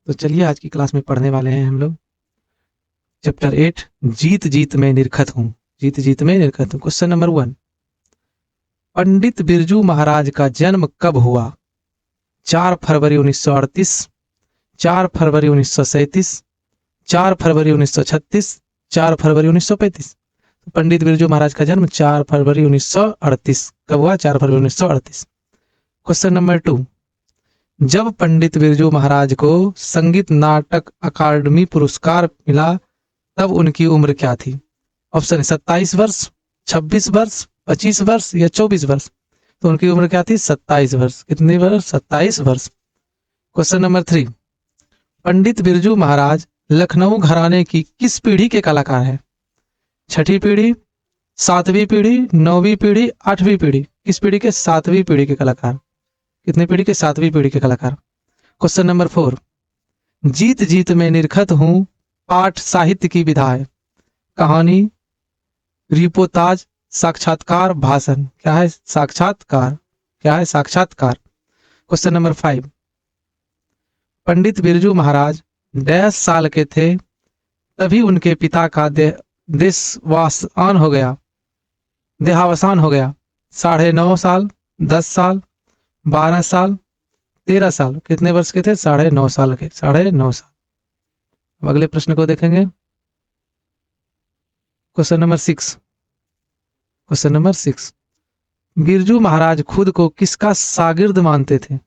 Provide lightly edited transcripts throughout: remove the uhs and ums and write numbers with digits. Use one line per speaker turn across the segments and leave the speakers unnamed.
तो चलिए आज की क्लास में पढ़ने वाले हैं हम लोग चैप्टर 8 जीत जीत में निरखत हूँ। जीत जीत में निरखत हूँ। क्वेश्चन नंबर 1, पंडित बिरजू महाराज का जन्म कब हुआ? 4 फरवरी 1938, 4 फरवरी 1937, 4 फरवरी 1936, 4 फरवरी 1935। पंडित बिरजू महाराज का जन्म 4 फरवरी 1938 कब हुआ? 4 फरवरी 1938। क्वेश्चन नंबर 2, जब पंडित बिरजू महाराज को संगीत नाटक अकादमी पुरस्कार मिला तब उनकी उम्र क्या थी? ऑप्शन है 27 वर्ष, 26 वर्ष, 25 वर्ष या 24 वर्ष। तो उनकी उम्र क्या थी? 27 वर्ष। कितने वर्ष? 27 वर्ष। क्वेश्चन नंबर 3, पंडित बिरजू महाराज लखनऊ घराने की किस पीढ़ी के कलाकार हैं? 6ठी पीढ़ी, 7वीं पीढ़ी, 9वीं पीढ़ी, 8वीं पीढ़ी। किस पीढ़ी के? 7वीं पीढ़ी के कलाकार। कितने पीढ़ी के? 7वीं पीढ़ी के कलाकार। क्वेश्चन नंबर 4, जीत जीत में निरखत हूं पाठ साहित्य की विधा है? कहानी, रिपोर्टाज, साक्षात्कार, भाषण। क्या है? साक्षात्कार। क्या है? साक्षात्कार। Question number 5, Pandit Birju Maharaj dash साल के थे तभी उनके पिता का देहावसान हो गया? 9.5 साल, 10 साल, 12 साल, 13 साल। कितने वर्ष के थे? 9.5 साल के। 9.5 साल। अब अगले प्रश्न को देखेंगे। Question number 6। Question number 6, Birju Maharaj खुद को किसका शागिर्द मानते थे?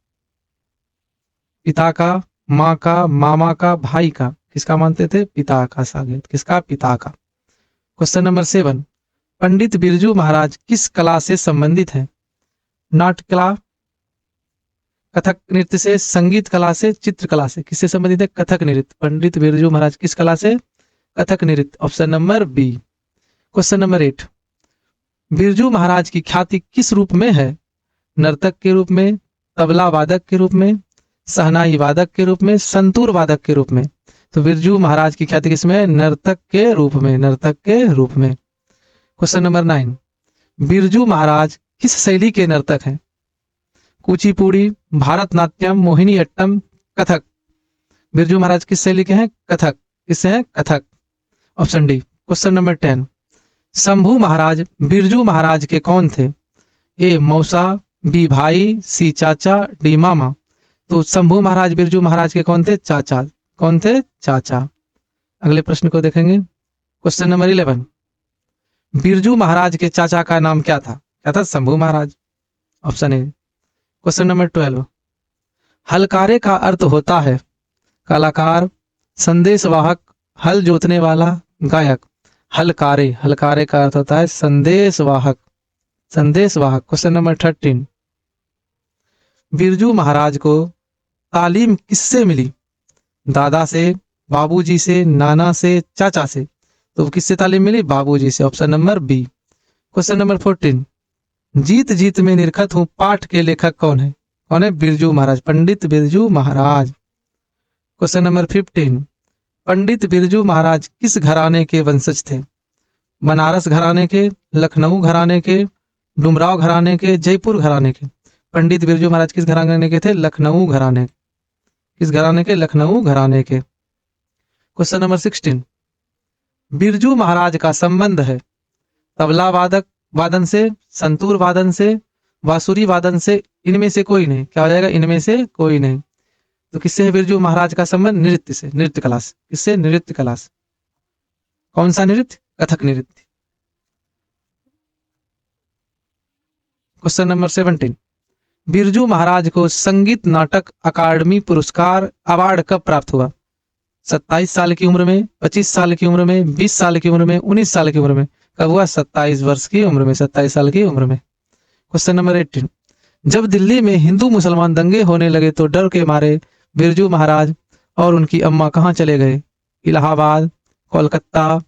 पिता का, माँ का, मामा का, भाई का? किसका मानते थे? पिता का शागिर्द। किसका? पिता का। क्वेश्चन नंबर 7, पंडित बिरजू महाराज किस कला से संबंधित हैं? नाट्य कला, कथक नृत्य से, संगीत कला से, चित्रकला से? किससे संबंधित है? कथक नृत्य। पंडित बिरजू महाराज किस कला से? कथक नृत्य। Option number B. Question number 8, Birju Maharaj की ख्याति किस रूप में है? नर्तक के रूप में, तबला वादक के रूप में, शहनाई वादक के रूप में, संतूर वादक के रूप में? तो बिरजू महाराज की ख्याति किसमें है? नर्तक के रूप में। नर्तक के रूप में। क्वेश्चन नंबर 9, बिरजू महाराज किस शैली के नर्तक हैं? कुचिपुड़ी, भारतनाट्यम, मोहिनीअट्टम, कथक? बिरजू महाराज किस शैली के हैं? कथक। किससे हैं? Kathak. Option D. Question number 10, Shambhu Maharaj Birju Maharaj के कौन थे? ए मौसा, बी भाई, सी चाचा, डी मामा। तो शंभू महाराज बिरजू महाराज के कौन थे? चाचा। कौन थे? चाचा। अगले प्रश्न को देखेंगे। क्वेश्चन नंबर 11, बिरजू महाराज के चाचा का नाम क्या था? क्या था? Shambhu Maharaj. Option A. Question number 12, हलकारे का अर्थ होता है कलाकार, संदेशवाहक, हल जोतने वाला, गायक? हलकारे। हलकारे का अर्थ होता है संदेशवाहक। संदेशवाहक। क्वेश्चन नंबर 13, बिरजू महाराज को तालीम किससे मिली? दादा से, बाबूजी से, नाना से, चाचा से? तो किससे तालीम मिली? बाबूजी से। Option number B. Question number 14, जीत जीत में निरखत हूं पाठ के लेखक कौन है? कौन है? बिरजू महाराज। पंडित बिरजू महाराज। क्वेश्चन नंबर 15, पंडित बिरजू महाराज किस घराने के वंशज थे? बनारस घराने के, लखनऊ घराने के, डुमराव घराने के, जयपुर घराने के? पंडित बिरजू महाराज किस घराने के थे? लखनऊ घराने। किस घराने के? लखनऊ घराने के। क्वेश्चन नंबर 16, बिरजू महाराज का संबंध है तबला वादक वादन से, संतूर वादन से, बांसुरी वादन से? इनमें से कोई नहीं। क्या हो जाएगा? इनमें से कोई नहीं। तो किससे है बिरजू महाराज का संबंध? नृत्य से, नृत्य कला से। किससे? नृत्य कला से। कौन सा नृत्य? कथक नृत्य। क्वेश्चन नंबर 17, बिरजू महाराज को संगीत नाटक अकादमी पुरस्कार अवार्ड कब प्राप्त हुआ? 27 साल की उम्र में, 25 साल की उम्र में, 20 साल की उम्र में, 19 साल की उम्र में? कब हुआ? 27 वर्ष की उम्र में, 27 साल की उम्र में। क्वेश्चन नंबर 18, जब दिल्ली में हिंदू मुसलमान दंगे होने लगे तो डर के मारे बिरजू महाराज और उनकी अम्मा कहाँ चले गए? इलाहाबाद, कोलकाता,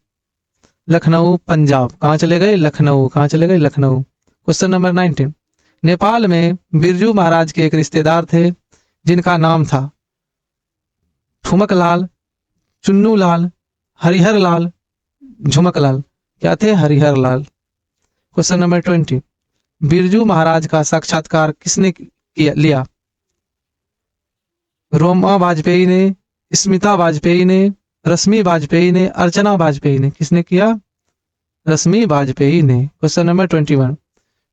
लखनऊ, पंजाब? कहाँ चले गए? लखनऊ। कहाँ चले गए? लखनऊ। क्वेश्चन नंबर 19, नेपाल में बिरजू महाराज के एक रिश्तेदार थे जिनका नाम था ठुमक लाल, चुन्नू लाल, हरिहर लाल, झुमक लाल? क्या थे? हरिहर लाल। क्वेश्चन नंबर 20, बिरजू महाराज का साक्षात्कार किसने लिया? रोमा वाजपेयी ने, स्मिता वाजपेयी ने, रश्मि वाजपेयी ने, अर्चना वाजपेयी ने? किसने किया? रश्मि वाजपेयी ने। क्वेश्चन नंबर 21,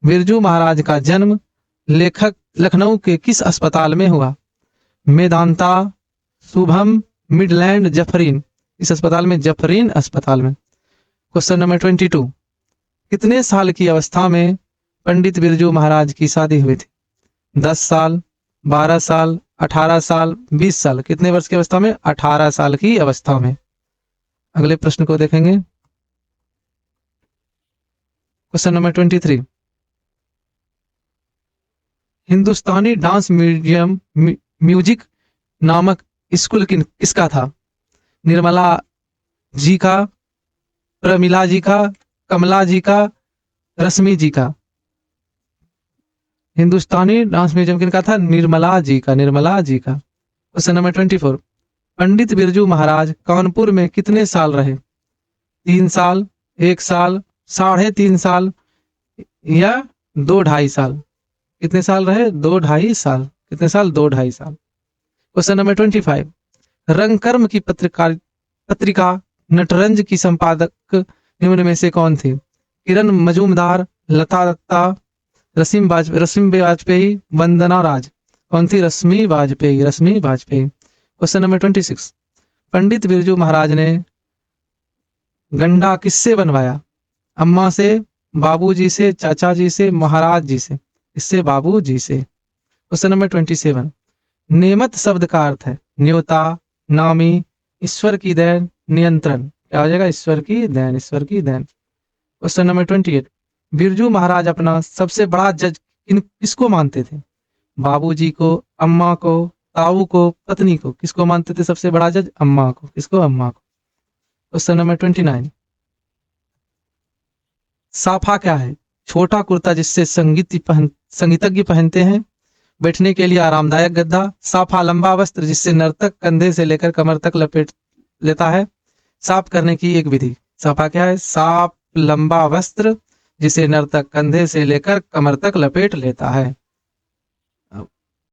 बिरजू महाराज का जन्म लेखक लखनऊ के किस अस्पताल में हुआ? मेदांता, शुभम, मिडलैंड, जफरीन? इस अस्पताल में, जफरीन अस्पताल में। क्वेश्चन नंबर 22, कितने साल की अवस्था में पंडित बिरजू महाराज की शादी हुई थी? 10 साल, 12 साल, 18 साल, 20 साल? कितने वर्ष की अवस्था में? 18 साल की अवस्था में। अगले प्रश्न को देखेंगे। क्वेश्चन नंबर 23, हिंदुस्तानी डांस म्यूजिक नामक स्कूल किसका था? निर्मला जी का, प्रमिला जी का, कमला जी का, रश्मि जी का? हिंदुस्तानी डांस म्यूजियम किनका था? निर्मला जी का, निर्मला जी का। क्वेश्चन नंबर 24, पंडित बिरजू महाराज कानपुर में कितने साल रहे? 3 साल, 1 साल, 3.5 साल या 2-2.5 साल? कितने साल रहे? 2-2.5 साल। कितने साल? 2-2.5 साल। क्वेश्चन नंबर 25, रंगकर्म की पत्रिका नटरंज की संपादक निम्न में से कौन थी? किरण मजूमदार, लता दत्ता, रश्मि वाजपेयी, वंदना राज? कौन थी? रश्मि वाजपेयी, रश्मि वाजपेयी। क्वेश्चन नंबर 26, पंडित बिरजू महाराज ने गंडा किससे बनवाया? अम्मा से, बाबूजी से, चाचा जी से, महाराज जी से? इससे बाबूजी से। क्वेश्चन नंबर 27, नेमत शब्द का अर्थ है न्योता, नामी, ईश्वर की देन, नियंत्रण? क्या हो जाएगा? ईश्वर की देन, ईश्वर की then. Question number 28, Birju Maharaj अपना सबसे बड़ा जज किसको मानते थे? बाबूजी को, अम्मा को, ताऊ को, पत्नी को? किसको मानते थे सबसे बड़ा जज? अम्मा को। किसको? अम्मा को। क्वेश्चन नंबर 29, साफा क्या है? छोटा कुर्ता जिससे संगीतज्ञ पहनते हैं, बैठने के लिए आरामदायक गद्दा। साफा लंबा वस्त्र जिससे नर्तक कंधे से लेकर कमर तक लपेट लेता है। साफ करने की एक विधि। साफा क्या है? साफ लंबा वस्त्र जिसे नर्तक कंधे से लेकर कमर तक लपेट लेता है।